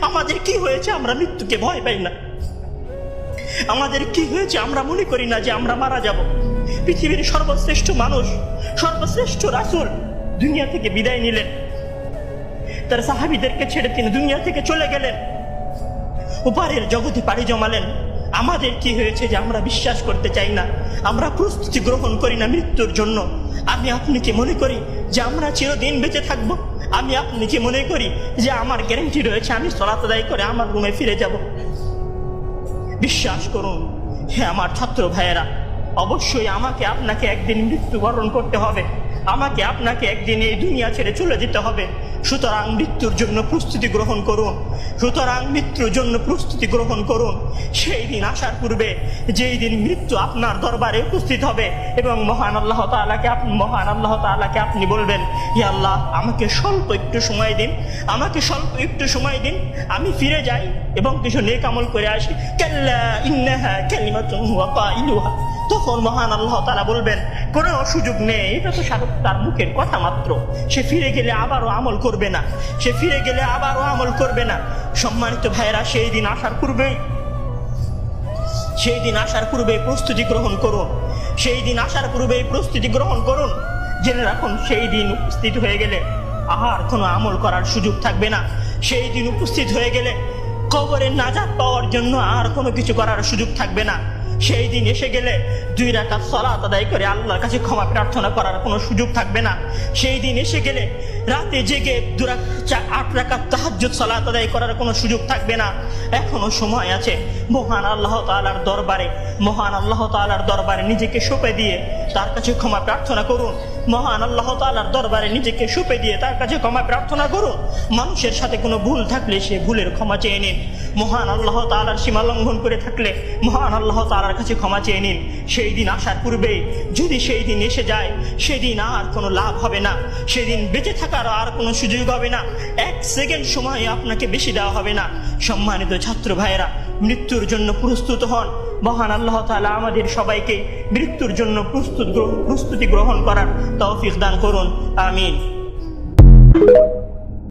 আমাদের কি হয়েছে আমরা মৃত্যুকে ভয় পাই না? আমাদের কি হয়েছে আমরা মনে করি না যে আমরা মারা যাব? পৃথিবীর সর্বশ্রেষ্ঠ মানুষ, সর্বশ্রেষ্ঠ রাসূল দুনিয়া থেকে বিদায় নিলেন, তার সাহাবীদেরকে ছেড়ে তিনি দুনিয়া থেকে চলে গেলেন, উপরের জগতে পাড়ি জমালেন। আমাদের কি হয়েছে যে আমরা বিশ্বাস করতে চাই না, আমরা প্রস্তুতি গ্রহণ করি না মৃত্যুর জন্য? আমি আপনি কি মনে করি যে আমরা চিরদিন বেঁচে থাকব? আমি আপনি কি মনে করি যে আমার গ্যারান্টি রয়েছে আমি সালাত আদায় করে আমার রুমে ফিরে যাব? বিশ্বাস করুন হে আমার ছাত্র ভাইয়েরা, অবশ্যই আমাকে আপনাকে একদিন মৃত্যুবরণ করতে হবে, আমাকে আপনাকে একদিন এই দুনিয়া ছেড়ে চলে যেতে হবে। সুতরাং মৃত্যুর জন্য প্রস্তুতি গ্রহণ করুন, সুতরাং মৃত্যুর জন্য প্রস্তুতি গ্রহণ করুন। সেই দিন আসার পূর্বে, যেই দিন মৃত্যু আপনার দরবারে উপস্থিত হবে এবং মহান আল্লাহ তাআলাকে আপনি বলবেন, হে আল্লাহ, আমাকে স্বল্প একটু সময় দিন, আমাকে স্বল্প একটু সময় দিন, আমি ফিরে যাই এবং কিছু নেক আমল করে আসি। কাল্লা ইন্নাহা কালিমাতুন হুয়া কাইলুহা। তখন মহান আল্লাহ তাআলা বলবেন, কোনো সুযোগ নেই, এটা তো তার মুখের কথা মাত্র, সে ফিরে গেলে আবারও আমল করবে না, সে ফিরে গেলে আবারও আমল করবে না। সম্মানিত ভাইয়েরা, সেই দিন আসার পূর্বেই প্রস্তুতি গ্রহণ করুন, সেই দিন আসার পূর্বেই প্রস্তুতি গ্রহণ করুন। জেনে রাখুন, সেই দিন উপস্থিত হয়ে গেলে আর কোনো আমল করার সুযোগ থাকবে না। সেই দিন উপস্থিত হয়ে গেলে কবরের নাজাত পাওয়ার জন্য আর কোনো কিছু করার সুযোগ থাকবে না। সেই দিন এসে গেলে 2 রাকাত সালাত আদায় করে আল্লাহর কাছে ক্ষমা প্রার্থনা করার কোনো সুযোগ থাকবে না। সেই দিন এসে গেলে রাতে জেগে 8 রাকাত তাহাজ্জুদ সালাত আদায় করার কোনো সুযোগ থাকবে না। এখনো সময় আছে। মহান আল্লাহ তাআলার দরবারে নিজেকে সঁপে দিয়ে তার কাছে ক্ষমা প্রার্থনা করুন। মহান আল্লাহ তাআলার দরবারে নিজেকে সঁপে দিয়ে তার কাছে ক্ষমা প্রার্থনা করুন। মানুষের সাথে কোনো ভুল থাকলে সে ভুলের ক্ষমা চেয়ে নিন। মহান আল্লাহ তাআলার সীমা লঙ্ঘন করে থাকলে মহান আল্লাহ তাআলার কাছে ক্ষমা চেয়ে নিন। সেই দিন আসার পূর্বেই যদি সেই দিন এসে যায়, সেদিন আর কোনো লাভ হবে না, সেদিন বেঁচে থাকার আর কোনো সুযোগ হবে না, 1 সেকেন্ড সময় আপনাকে বেশি দেওয়া হবে না। সম্মানিত ছাত্র ভাইয়েরা, মৃত্যুর জন্য প্রস্তুত হন। মহান আল্লাহ তাআলা আমাদের সবাইকে মৃত্যুর জন্য প্রস্তুতি গ্রহণ করার তৌফিক দান করুন। আমিন।